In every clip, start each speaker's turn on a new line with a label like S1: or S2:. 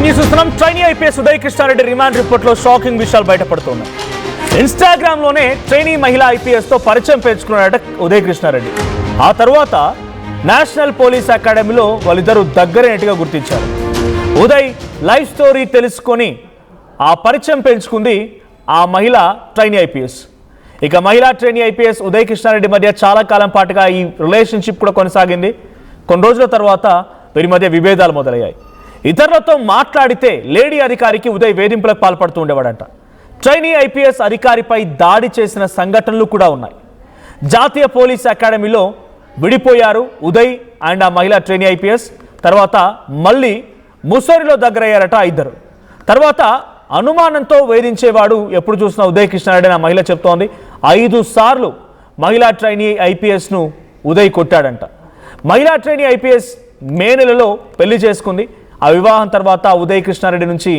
S1: చూస్తున్నాం. Trainee IPS Uday Krishna Reddy remand report లో shocking విషయాలు బయటపడుతున్నాయి. ఇన్స్టాగ్రామ్ లోనే ట్రైనీ మహిళా ఐపీఎస్ తో పరిచయం పెంచుకున్నాడట ఉదయ్ కృష్ణారెడ్డి. ఆ తర్వాత నేషనల్ పోలీస్ అకాడమీలో వాళ్ళిద్దరూ దగ్గరైనట్టుగా గుర్తించారు. ఉదయ్ లైఫ్ స్టోరీ తెలుసుకొని ఆ పరిచయం పెంచుకుంది ఆ మహిళ ట్రైనీ ఐపీఎస్. ఇక మహిళా ట్రైనీ ఐపీఎస్ ఉదయ్ కృష్ణారెడ్డి మధ్య చాలా కాలం పాటుగా ఈ రిలేషన్షిప్ కూడా కొనసాగింది. కొన్ని రోజుల తర్వాత వీరి మధ్య విభేదాలు మొదలయ్యాయి. ఇతరులతో మాట్లాడితే లేడీ అధికారికి ఉదయ్ వేధింపులకు పాల్పడుతూ ఉండేవాడంట. ట్రైనీ ఐపీఎస్ అధికారిపై దాడి చేసిన సంఘటనలు కూడా ఉన్నాయి. జాతీయ పోలీస్ అకాడమీలో విడిపోయారు ఉదయ్ అండ్ ఆ మహిళా ట్రైనీ ఐపీఎస్. తర్వాత మళ్ళీ ముసోరిలో దగ్గరయ్యారట ఇద్దరు. తర్వాత అనుమానంతో వేధించేవాడు ఎప్పుడు చూసినా ఉదయ్ కృష్ణారెడ్డి ఆ మహిళ చెప్తోంది. 5 సార్లు మహిళా ట్రైనీ ఐపీఎస్ను ఉదయ్ కొట్టాడంట. మహిళా ట్రైనీ ఐపీఎస్ మే నెలలో పెళ్లి చేసుకుంది. ఆ వివాహం తర్వాత ఉదయ్ కృష్ణారెడ్డి నుంచి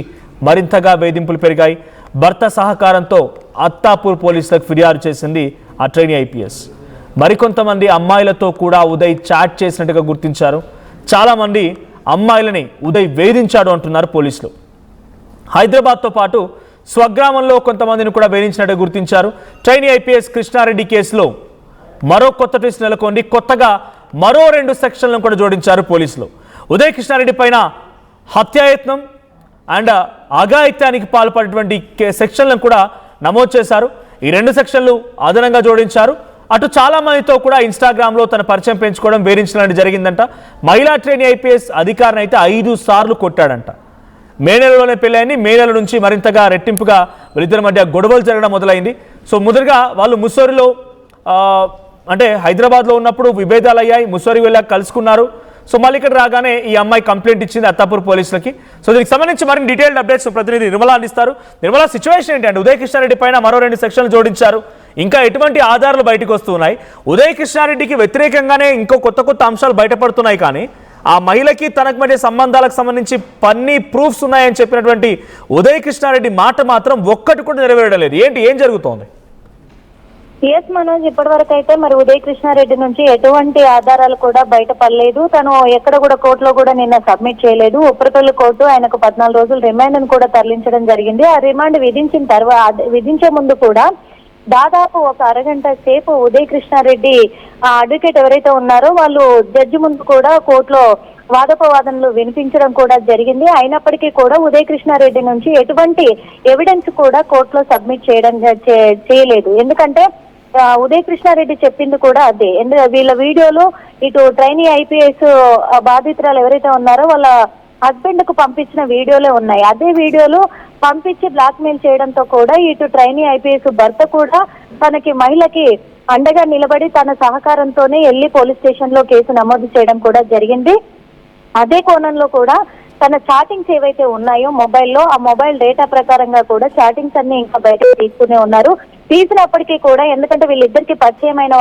S1: మరింతగా వేధింపులు పెరిగాయి. భర్త సహకారంతో అత్తాపూర్ పోలీసులకు ఫిర్యాదు చేసింది ఆ ట్రైనీ ఐపీఎస్. మరికొంతమంది అమ్మాయిలతో కూడా ఉదయ్ చాట్ చేసినట్టుగా గుర్తించారు. చాలామంది అమ్మాయిలని ఉదయ్ వేధించాడు అంటున్నారు పోలీసులు. హైదరాబాద్తో పాటు స్వగ్రామంలో కొంతమందిని కూడా వేధించినట్టు గుర్తించారు. ట్రైనీ ఐపీఎస్ కృష్ణారెడ్డి కేసులో మరో కొత్త ట్విస్ట్ నెలకొంది. కొత్తగా మరో 2 సెక్షన్లను కూడా జోడించారు పోలీసులు. ఉదయ్ కృష్ణారెడ్డి పైన హత్యాయత్నం అండ్ అఘాయిత్యానికి పాల్పడినటువంటి సెక్షన్లను కూడా నమోదు చేశారు. ఈ 2 సెక్షన్లు అదనంగా జోడించారు. అటు చాలా మందితో కూడా ఇన్స్టాగ్రామ్లో తన పరిచయం పెంచుకోవడం వేధించడం జరిగిందంట. మహిళా ట్రైనీ ఐపీఎస్ అధికారిని అయితే 5 సార్లు కొట్టాడంట. మే నెలలోనే పెళ్ళైంది. మే నెల నుంచి మరింతగా రెట్టింపుగా వీళ్ళిద్దరి మధ్య గొడవలు జరగడం మొదలైంది. సో మొదటగా వాళ్ళు ముస్సోరిలో అంటే హైదరాబాద్లో ఉన్నప్పుడు విభేదాలు అయ్యాయి. ముస్సోరి వెళ్ళాక కలుసుకున్నారు. సో మళ్ళీ ఇక్కడ రాగానే ఈ అమ్మాయి కంప్లైంట్ ఇచ్చింది అత్తాపూర్ పోలీసులకి. సో దీనికి సంబంధించి మరిన్ని డీటెయిల్డ్ అప్డేట్స్ ప్రతినిధి నిర్మలా అందిస్తారు. నిర్మలా, సిచ్యువేషన్ ఏంటి అంటే ఉదయ్ కృష్ణారెడ్డి పైన మరో 2 సెక్షన్లు జోడించారు. ఇంకా ఎటువంటి ఆధారాలు బయటకు వస్తున్నాయి? ఉదయ్ కృష్ణారెడ్డికి వ్యతిరేకంగానే ఇంకో కొత్త అంశాలు బయటపడుతున్నాయి. కానీ ఆ మహిళకి తనకు మధ్య సంబంధాలకు సంబంధించి పన్ని ప్రూఫ్స్ ఉన్నాయని చెప్పినటువంటి ఉదయ్ కృష్ణారెడ్డి మాట మాత్రం ఒక్కటి కూడా నెరవేరడం లేదు. ఏం జరుగుతోంది?
S2: ఎస్ మనోజ్, ఇప్పటి వరకు అయితే మరి ఉదయ్ కృష్ణారెడ్డి నుంచి ఎటువంటి ఆధారాలు కూడా బయటపడలేదు. తను ఎక్కడ కూడా కోర్టులో కూడా నిన్న సబ్మిట్ చేయలేదు. ఉప్పరపల్లి కోర్టు ఆయనకు 14 రోజులు రిమాండ్ కూడా తరలించడం జరిగింది. ఆ రిమాండ్ విధించిన తర్వాత విధించే ముందు కూడా దాదాపు ఒక అరగంట సేపు ఉదయ్ కృష్ణారెడ్డి అడ్వకేట్ ఎవరైతే ఉన్నారో వాళ్ళు జడ్జి ముందు కూడా కోర్టులో వాదోపవాదనలు వినిపించడం కూడా జరిగింది. అయినప్పటికీ కూడా ఉదయ్ కృష్ణారెడ్డి నుంచి ఎటువంటి ఎవిడెన్స్ కూడా కోర్టులో సబ్మిట్ చేయలేదు. ఎందుకంటే ఉదయ్ కృష్ణారెడ్డి చెప్పింది కూడా అదే. వీళ్ళ వీడియోలు ఇటు ట్రైనీ ఐపీఎస్ బాధితురాలు ఎవరైతే ఉన్నారో వాళ్ళ హస్బెండ్ కు పంపించిన వీడియోలే ఉన్నాయి. అదే వీడియోలు పంపించి బ్లాక్ మెయిల్ చేయడంతో కూడా ఇటు ట్రైనీ ఐపీఎస్ భర్త కూడా తనకి మహిళకి అండగా నిలబడి తన సహకారంతోనే వెళ్లి పోలీస్ స్టేషన్ లో కేసు నమోదు చేయడం కూడా జరిగింది. అదే కోణంలో కూడా తన చాటింగ్స్ ఏవైతే ఉన్నాయో మొబైల్లో, ఆ మొబైల్ డేటా ప్రకారంగా కూడా చాటింగ్స్ అన్ని ఇంకా బయటకు తీసుకునే ఉన్నారు. తీసినప్పటికీ కూడా ఎందుకంటే వీళ్ళిద్దరికి పరిచయమైన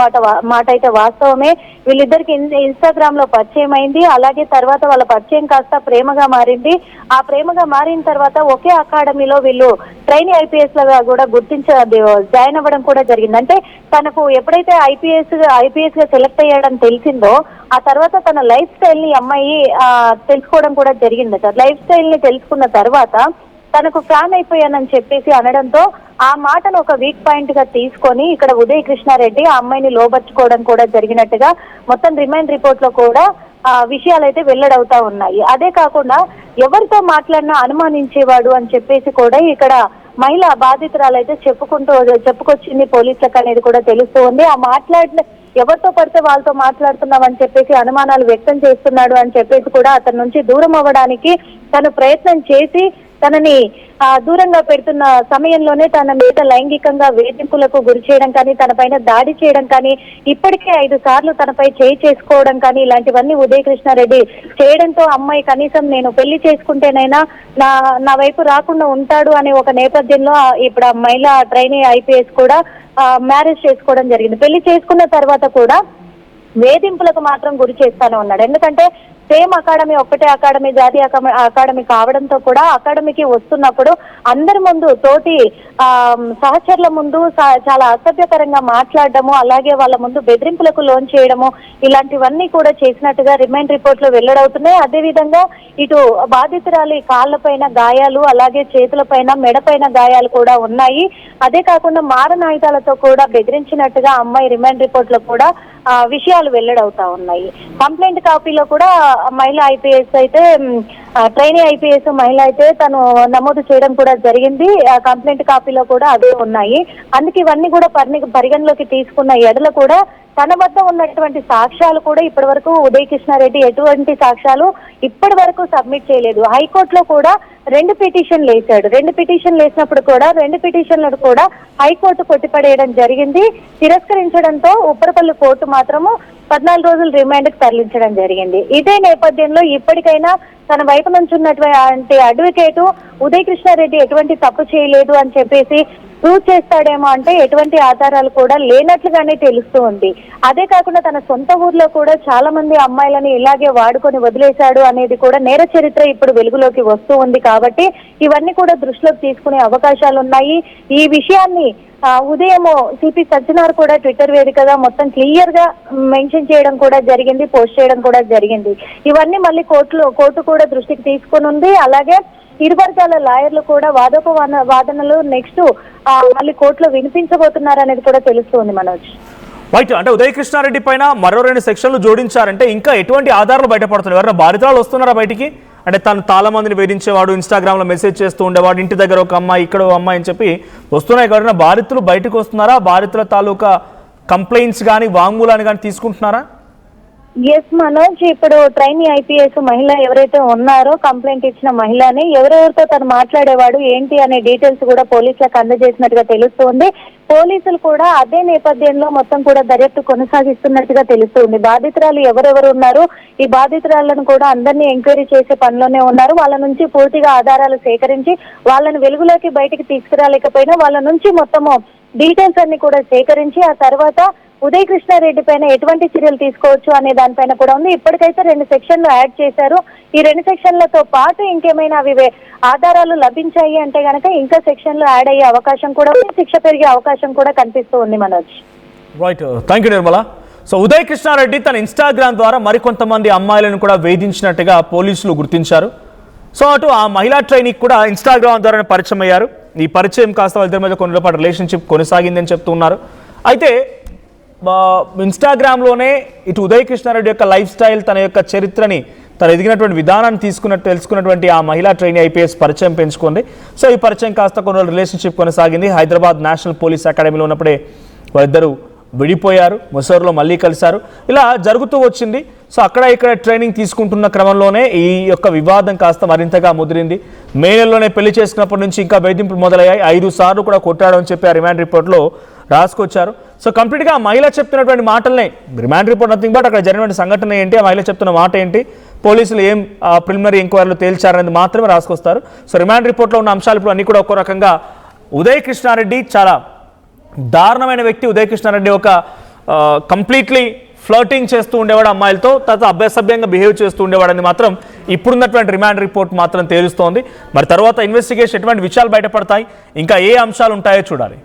S2: మాట అయితే వాస్తవమే. వీళ్ళిద్దరికి ఇన్స్టాగ్రామ్ లో పరిచయం అయింది. అలాగే తర్వాత వాళ్ళ పరిచయం కాస్త ప్రేమగా మారింది. ఆ ప్రేమగా మారిన తర్వాత ఒకే అకాడమీలో వీళ్ళు ట్రైనీ ఐపీఎస్ లాగా కూడా జాయిన్ అవ్వడం కూడా జరిగింది. అంటే తనకు ఎప్పుడైతే ఐపీఎస్ గా సెలెక్ట్ అయ్యాడని తెలిసిందో ఆ తర్వాత తన లైఫ్ స్టైల్ ని అమ్మాయి తెలుసుకోవడం కూడా జరిగిందట. లైఫ్ స్టైల్ ని తెలుసుకున్న తర్వాత తనకు ఫ్యాన్ అయిపోయానని చెప్పేసి అనడంతో ఆ మాటను ఒక వీక్ పాయింట్ గా తీసుకొని ఇక్కడ ఉదయ్ కృష్ణారెడ్డి ఆ అమ్మాయిని లోబర్చుకోవడం కూడా జరిగినట్టుగా మొత్తం రిమాండ్ రిపోర్ట్ లో కూడా విషయాలు అయితే వెల్లడవుతా ఉన్నాయి. అదే కాకుండా ఎవరితో మాట్లాడినా అనుమానించేవాడు అని చెప్పేసి కూడా ఇక్కడ మహిళ బాధితురాలైతే చెప్పుకొచ్చింది పోలీసులకు అనేది కూడా తెలుస్తూ ఉంది. ఆ మాట్లాడిన ఎవరితో పడితే వాళ్ళతో మాట్లాడుతున్నామని చెప్పేసి అనుమానాలు వ్యక్తం చేస్తున్నాడు అని చెప్పేసి కూడా అతని నుంచి దూరం అవ్వడానికి తను ప్రయత్నం చేసి తనని దూరంగా పెడుతున్న సమయంలోనే తన మీద లైంగికంగా వేధింపులకు గురి చేయడం కానీ, తన పైన దాడి చేయడం కానీ, ఇప్పటికే 5 సార్లు తనపై చేయి చేసుకోవడం కానీ ఇలాంటివన్నీ ఉదయ్ కృష్ణారెడ్డి చేయడంతో అమ్మాయి కనీసం నేను పెళ్లి చేసుకుంటేనైనా నా వైపు రాకుండా ఉంటాడు అనే ఒక నేపథ్యంలో ఇప్పుడు ఆ మహిళా ట్రైనీ ఐపీఎస్ కూడా మ్యారేజ్ చేసుకోవడం జరిగింది. పెళ్లి చేసుకున్న తర్వాత కూడా వేధింపులకు మాత్రం గురి చేస్తానే ఉన్నాడు. ఎందుకంటే సేమ్ అకాడమీ, ఒక్కటే అకాడమీ, జాతీయ అకాడమీ కావడంతో కూడా అకాడమీకి వస్తున్నప్పుడు అందరి ముందు తోటి సహచరుల ముందు చాలా అసభ్యకరంగా మాట్లాడడము, అలాగే వాళ్ళ ముందు బెదిరింపులకు లోన్ చేయడము, ఇలాంటివన్నీ కూడా చేసినట్టుగా రిమైండ్ రిపోర్ట్ లో వెల్లడవుతున్నాయి. అదేవిధంగా ఇటు బాధితురాలి కాళ్లపైన గాయాలు, అలాగే చేతులపైన, మెడపైన గాయాలు కూడా ఉన్నాయి. అదే కాకుండా మారణాయుధాలతో కూడా బెదిరించినట్టుగా అమ్మాయి రిమైండ్ రిపోర్ట్ లో కూడా విషయాలు వెల్లడవుతా ఉన్నాయి. కంప్లైంట్ కాపీలో కూడా మహిళా ఐపీఎస్ అయితే, ట్రైనీ ఐపీఎస్ మహిళ అయితే తను నమోదు చేయడం కూడా జరిగింది. ఆ కంప్లైంట్ కాపీలో కూడా అవే ఉన్నాయి. అందుకే ఇవన్నీ కూడా పరిగణలోకి తీసుకున్న ఎడల కూడా తన వద్ద ఉన్నటువంటి సాక్ష్యాలు కూడా ఇప్పటి వరకు ఉదయ్ కృష్ణారెడ్డి ఎటువంటి సాక్ష్యాలు ఇప్పటి వరకు సబ్మిట్ చేయలేదు. హైకోర్టులో కూడా 2 పిటిషన్లు వేశాడు. 2 పిటిషన్లు వేసినప్పుడు కూడా 2 పిటిషన్లను కూడా హైకోర్టు కొట్టిపడేయడం జరిగింది. తిరస్కరించడంతో ఉప్పరపల్లి కోర్టు మాత్రము 14 రోజులు రిమాండ్ కు తరలించడం జరిగింది. ఇదే నేపథ్యంలో ఇప్పటికైనా తన వైపు నుంచి ఉన్నటువంటి అడ్వకేటు ఉదయ్ కృష్ణారెడ్డి ఎటువంటి తప్పు చేయలేదు అని చెప్పేసి ప్రూవ్ చేస్తాడేమో అంటే ఎటువంటి ఆధారాలు కూడా లేనట్లుగానే తెలుస్తూ ఉంది. అదే కాకుండా తన సొంత ఊర్లో కూడా చాలా మంది అమ్మాయిలని ఇలాగే వాడుకొని వదిలేశాడు అనేది కూడా నేర చరిత్ర ఇప్పుడు వెలుగులోకి వస్తూ ఉంది. కాబట్టి ఇవన్నీ కూడా దృష్టిలోకి తీసుకునే అవకాశాలు ఉన్నాయి. ఈ విషయాన్ని ఉదయం సిపి సజ్జనార్ కూడా ట్విట్టర్ వేదికగా మొత్తం క్లియర్ గా మెన్షన్ చేయడం కూడా జరిగింది, పోస్ట్ చేయడం కూడా జరిగింది. ఇవన్నీ మళ్ళీ కోర్టు కూడా దృష్టికి తీసుకుని ఉంది. అలాగే ఇరు వర్గాల లాయర్లు కూడా వాదనలు నెక్స్ట్ మళ్ళీ కోర్టులో వినిపించబోతున్నారు అనేది కూడా తెలుస్తుంది మనోజ్.
S1: రైట్, అంటే ఉదయ్ కృష్ణారెడ్డి పైన మరో 2 సెక్షన్లు జోడించారంటే ఇంకా ఎటువంటి ఆధారాలు బయటపడుతున్నాయి? ఎవరైనా బాధితురాలు వస్తున్నారా బయటికి? అంటే తను చాలా మందిని వేధించేవాడు, ఇన్స్టాగ్రామ్లో మెసేజ్ చేస్తూ ఉండేవాడు, ఇంటి దగ్గర ఒక అమ్మాయి, ఇక్కడ ఒక అమ్మాయి అని చెప్పి వస్తున్నాయి. ఎవరైనా బాధితులు బయటకు వస్తున్నారా? బాధితుల తాలూకా కంప్లైంట్స్ కానీ వాంగ్మూలాన్ని కానీ తీసుకుంటున్నారా?
S2: ఎస్ మనోజ్, ఇప్పుడు ట్రైనీ ఐపీఎస్ మహిళ ఎవరైతే ఉన్నారో కంప్లైంట్ ఇచ్చిన మహిళని ఎవరెవరితో తను మాట్లాడేవాడు ఏంటి అనే డీటెయిల్స్ కూడా పోలీసులకు అందజేసినట్టుగా తెలుస్తుంది. పోలీసులు కూడా అదే నేపథ్యంలో మొత్తం కూడా దర్యాప్తు కొనసాగిస్తున్నట్టుగా తెలుస్తుంది. బాధితురాలు ఎవరెవరు ఉన్నారు, ఈ బాధితురాలను కూడా అందరినీ ఎంక్వైరీ చేసే పనిలోనే ఉన్నారు. వాళ్ళ నుంచి పూర్తిగా ఆధారాలు సేకరించి వాళ్ళని వెలుగులోకి బయటికి తీసుకురాలేకపోయినా వాళ్ళ నుంచి మొత్తము డీటెయిల్స్ అన్ని కూడా సేకరించి ఆ తర్వాత ఉదయ్ కృష్ణారెడ్డి పైన ఎటువంటి చర్యలు తీసుకోవచ్చు అనే దానిపైన కూడా ఉంది. ఇప్పటికైతే 2 సెక్షన్లు యాడ్ చేశారు. ఈ 2 సెక్షన్లతో పాటు ఇంకేమైనా అవి ఆధారాలు లభించాయి అంటే గనక ఇంకా సెక్షన్లు యాడ్ అయ్యే అవకాశం కూడా ఉంది, శిక్ష పెరిగే అవకాశం కూడా కనిపిస్తూ ఉంది Manoj.
S1: Right, thank you Nirmala. So Uday Krishna Reddy తన ఇన్స్టాగ్రామ్ ద్వారా మరికొంతమంది అమ్మాయిలను కూడా వేధించినట్టుగా పోలీసులు గుర్తించారు. సో అటు ఆ మహిళా ట్రైనీకి కూడా ఇన్స్టాగ్రామ్ ద్వారా పరిచయం అయ్యారు. ఈ పరిచయం కాస్త వాళ్ళిద్దరి మధ్య కొన్ని రోజుల రిలేషన్షిప్ కొనసాగిందని చెప్తున్నారు. అయితే ఇన్స్టాగ్రామ్లోనే ఇటు ఉదయ్ కృష్ణారెడ్డి యొక్క లైఫ్ స్టైల్, తన యొక్క చరిత్రని, తను ఎదిగినటువంటి విధానాన్ని తెలుసుకున్నటువంటి ఆ మహిళా ట్రైనీ ఐపీఎస్ పరిచయం పెంచుకుంది. సో ఈ పరిచయం కాస్త కొన్ని రోజులు రిలేషన్షిప్ కొనసాగింది. హైదరాబాద్ నేషనల్ పోలీస్ అకాడమీలో ఉన్నప్పుడే వాళ్ళిద్దరూ విడిపోయారు, ముసూరులో మళ్ళీ కలిశారు. ఇలా జరుగుతూ వచ్చింది. సో అక్కడ ఇక్కడ ట్రైనింగ్ తీసుకుంటున్న క్రమంలోనే ఈ యొక్క వివాదం కాస్త మరింతగా ముదిరింది. మే నెలలోనే పెళ్లి చేసుకున్నప్పటి నుంచి ఇంకా వేధింపులు మొదలయ్యాయి. 5 సార్లు కూడా కొట్టాడు అని చెప్పి ఆ రిమాండ్ రిపోర్ట్లో రాసుకొచ్చారు. సో కంప్లీట్గా ఆ మహిళ చెప్తున్నటువంటి మాటలనే, రిమాండ్ రిపోర్ట్ నథింగ్ బట్ అక్కడ జరిగినటువంటి సంఘటన ఏంటి, ఆ మహిళ చెప్తున్న మాట ఏంటి, పోలీసులు ఏం ప్రిలిమినరీ ఎంక్వైరీలో తేల్చారనేది మాత్రమే రాసుకొస్తారు. సో రిమాండ్ రిపోర్ట్లో ఉన్న అంశాలు ఇప్పుడు అన్ని కూడా ఒక్కో రకంగా. ఉదయ్ కృష్ణారెడ్డి చాలా దారుణమైన వ్యక్తి. ఉదయ్ కృష్ణారెడ్డి ఒక కంప్లీట్లీ ఫ్లర్టింగ్ చేస్తూ ఉండేవాడు అమ్మాయిలతో, తర్వాత అభ్యసభ్యంగా బిహేవ్ చేస్తూ ఉండేవాడని మాత్రం ఇప్పుడున్నటువంటి రిమాండ్ రిపోర్ట్ మాత్రం తేలుస్తోంది. మరి తర్వాత ఇన్వెస్టిగేషన్ ఎటువంటి విషయాలు బయటపడతాయి, ఇంకా ఏ అంశాలు ఉంటాయో చూడాలి.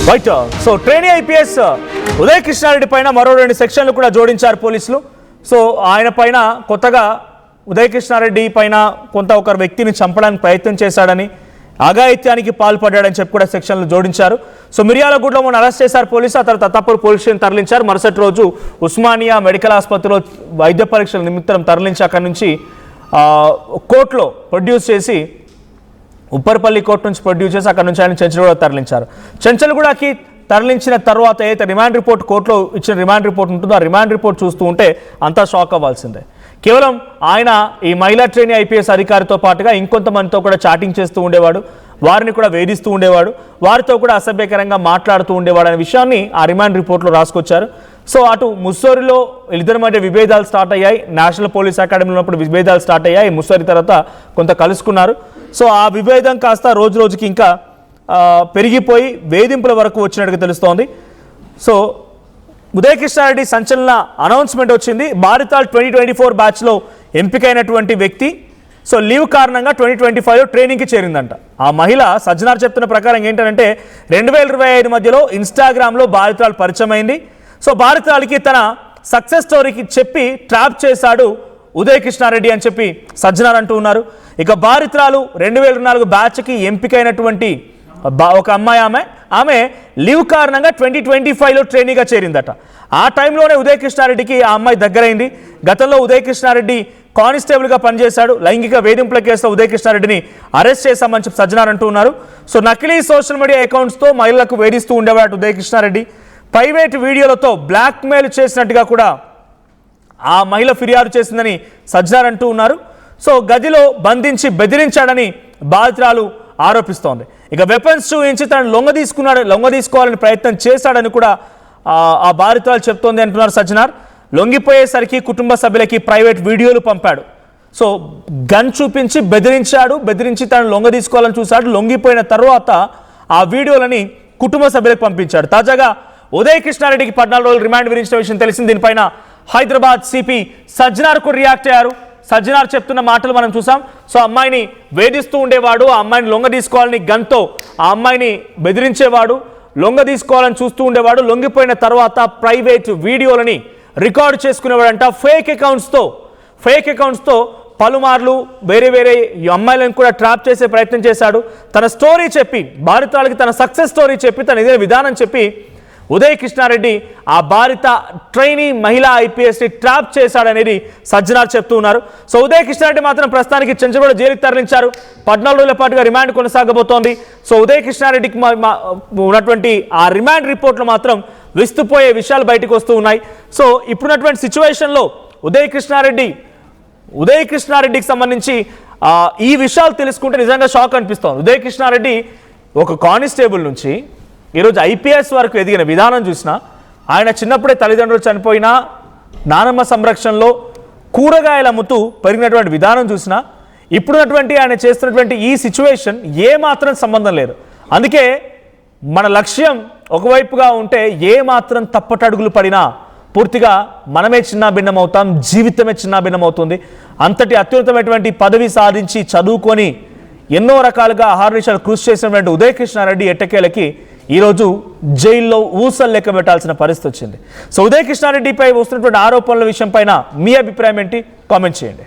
S1: Right, so trainee IPS Uday Krishna Reddy పైన మరో 2 సెక్షన్లు కూడా జోడించారు పోలీసులు. సో ఆయన పైన కొత్తగా ఉదయ్ కృష్ణారెడ్డి పైన ఒక వ్యక్తిని చంపడానికి ప్రయత్నం చేశాడని, అఘాయిత్యానికి పాల్పడ్డాడని చెప్పి కూడా సెక్షన్లు జోడించారు. సో మిర్యాలగూడలో మొన్న అరెస్ట్ చేశారు పోలీసు. ఆ తర్వాత అత్తాపూర్ పోలీస్ స్టేషన్ తరలించారు. మరుసటి రోజు ఉస్మానియా మెడికల్ ఆసుపత్రిలో వైద్య పరీక్షల నిమిత్తం తరలించి అక్కడి నుంచి కోర్టులో ప్రొడ్యూస్ చేసి, ఉప్పర్పల్లి కోర్టు నుంచి ప్రొడ్యూస్ చేసి అక్కడ నుంచి ఆయన చెంచల్గూడ తరలించారు. చెంచల్గూడకి తరలించిన తర్వాత అయితే రిమాండ్ రిపోర్ట్, కోర్టులో ఇచ్చిన రిమాండ్ రిపోర్ట్ ఉంటుందో ఆ రిమాండ్ రిపోర్ట్ చూస్తూ ఉంటే అంతా షాక్ అవ్వాల్సిందే. కేవలం ఆయన ఈ మహిళా ట్రైనీ ఐపీఎస్ అధికారితో పాటుగా ఇంకొంతమందితో కూడా చాటింగ్ చేస్తూ ఉండేవాడు. వారిని కూడా వేధిస్తూ ఉండేవాడు, వారితో కూడా అసభ్యకరంగా మాట్లాడుతూ ఉండేవాడు అనే విషయాన్ని ఆ రిమాండ్ రిపోర్ట్లో రాసుకొచ్చారు. సో అటు ముస్సోరిలో వీళ్ళిద్దరి మధ్య విభేదాలు స్టార్ట్ అయ్యాయి, నేషనల్ పోలీస్ అకాడమీలో ఉన్నప్పుడు విభేదాలు స్టార్ట్ అయ్యాయి, ముస్సోరి తర్వాత కొంత కలుసుకున్నారు. సో ఆ విభేదం కాస్త రోజు రోజుకి ఇంకా పెరిగిపోయి వేధింపుల వరకు వచ్చినట్టుగా తెలుస్తోంది. సో ఉదయ్ కృష్ణారెడ్డి సంచలన అనౌన్స్మెంట్ వచ్చింది. బారితాల్ 2024 బ్యాచ్లో ఎంపికైనటువంటి వ్యక్తి సో లీవ్ కారణంగా 2025లో ట్రైనింగ్కి చేరిందంట. ఆ మహిళ సజ్జనార్ చెప్తున్న ప్రకారం ఏంటంటే 2025 మధ్యలో ఇన్స్టాగ్రామ్లో బారితాల్ పరిచయం అయింది. సో బారితాల్కి తన సక్సెస్ స్టోరీకి చెప్పి ట్రాప్ చేశాడు ఉదయ్ కృష్ణారెడ్డి అని చెప్పి సజ్జనార్ అంటూ ఉన్నారు. ఇక బారిత్రాలు 2024 బ్యాచ్కి ఎంపికైనటువంటి ఒక అమ్మాయి, ఆమె లీవ్ కారణంగా 2025లో ట్రైనింగ్గా చేరిందట. ఆ టైంలోనే ఉదయ్ కృష్ణారెడ్డికి ఆ అమ్మాయి దగ్గరైంది. గతంలో ఉదయ్ కృష్ణారెడ్డి కానిస్టేబుల్గా పనిచేశాడు. లైంగిక వేధింపుల కేసులో ఉదయ్ కృష్ణారెడ్డిని అరెస్ట్ చేశామని చెప్పి సజ్జనార్ అంటూ ఉన్నారు. సో నకిలీ సోషల్ మీడియా అకౌంట్స్తో మహిళలకు వేధిస్తూ ఉండేవాడు ఉదయ్ కృష్ణారెడ్డి. ప్రైవేట్ వీడియోలతో బ్లాక్మెయిల్ చేసినట్టుగా కూడా ఆ మహిళ ఫిర్యాదు చేసిందని సజ్జనార్ అంటూ ఉన్నారు. సో గదిలో బంధించి బెదిరించాడని బాధితురాలు ఆరోపిస్తోంది. ఇక వెపన్స్ చూపించి తను లొంగదీసుకోవాలని ప్రయత్నం చేశాడని కూడా ఆ బాధితురాలు చెప్తోంది అంటున్నారు సజ్జనార్. లొంగిపోయేసరికి కుటుంబ సభ్యులకి ప్రైవేట్ వీడియోలు పంపాడు. సో గన్ చూపించి బెదిరించి తను లొంగదీసుకోవాలని చూశాడు. లొంగిపోయిన తర్వాత ఆ వీడియోలని కుటుంబ సభ్యులకు పంపించాడు. తాజాగా ఉదయ్ కృష్ణారెడ్డికి 14 రోజులు రిమాండ్ విధించిన విషయం తెలిసింది. దీనిపైన హైదరాబాద్ సిపి సజ్జనార్కు రియాక్ట్ అయ్యారు. సజ్జనార్ చెప్తున్న మాటలు మనం చూసాం. సో అమ్మాయిని వేధిస్తూ ఉండేవాడు, ఆ అమ్మాయిని లొంగ తీసుకోవాలని గన్తో ఆ అమ్మాయిని బెదిరించేవాడు, లొంగ తీసుకోవాలని చూస్తూ ఉండేవాడు. లొంగిపోయిన తర్వాత ప్రైవేట్ వీడియోలని రికార్డు చేసుకునేవాడంట. ఫేక్ అకౌంట్స్తో పలుమార్లు వేరే అమ్మాయిలను కూడా ట్రాప్ చేసే ప్రయత్నం చేశాడు. తన స్టోరీ చెప్పి బాధితురాలకి తన సక్సెస్ స్టోరీ చెప్పి తన ఇదే విధానం చెప్పి ఉదయ్ కృష్ణారెడ్డి ఆ బాధిత ట్రైనీ మహిళా ఐపీఎస్ని ట్రాప్ చేశాడనేది సజ్జనార్ చెప్తూ ఉన్నారు. సో ఉదయ్ కృష్ణారెడ్డి మాత్రం ప్రస్తుతానికి చెంచగూడ జైలుకి తరలించారు. 14 రోజుల పాటుగా రిమాండ్ కొనసాగబోతోంది. సో ఉదయ్ కృష్ణారెడ్డికి ఉన్నటువంటి ఆ రిమాండ్ రిపోర్ట్లు మాత్రం విస్తుపోయే విషయాలు బయటకు వస్తూ ఉన్నాయి. సో ఇప్పుడున్నటువంటి సిచ్యువేషన్లో ఉదయ్ కృష్ణారెడ్డికి సంబంధించి ఈ విషయాలు తెలుసుకుంటే నిజంగా షాక్ అనిపిస్తోంది. ఉదయ్ కృష్ణారెడ్డి ఒక కానిస్టేబుల్ నుంచి ఈరోజు ఐపీఎస్ వరకు ఎదిగిన విధానం చూసినా, ఆయన చిన్నప్పుడే తల్లిదండ్రులు చనిపోయినా నానమ్మ సంరక్షణలో కూరగాయలు అమ్ముతూ పెరిగినటువంటి విధానం చూసినా, ఇప్పుడున్నటువంటి ఆయన చేస్తున్నటువంటి ఈ సిచ్యువేషన్ ఏమాత్రం సంబంధం లేదు. అందుకే మన లక్ష్యం ఒకవైపుగా ఉంటే ఏమాత్రం తప్పటడుగులు పడినా పూర్తిగా మనమే చిన్నాభిన్నం అవుతాం, జీవితమే చిన్నాభిన్నం అవుతుంది. అంతటి అత్యున్నతమైనటువంటి పదవి సాధించి చదువుకొని ఎన్నో రకాలుగా ఆహార్నిశాలు కృషి చేసినటువంటి ఉదయ్ కృష్ణారెడ్డి ఎట్టకేలకి ఈరోజు జైల్లో ఊసలు లెక్క పెట్టాల్సిన పరిస్థితి వచ్చింది. సో ఉదయ్ కృష్ణారెడ్డిపై వస్తున్నటువంటి ఆరోపణల విషయం పైన మీ అభిప్రాయం ఏంటి? కామెంట్ చేయండి.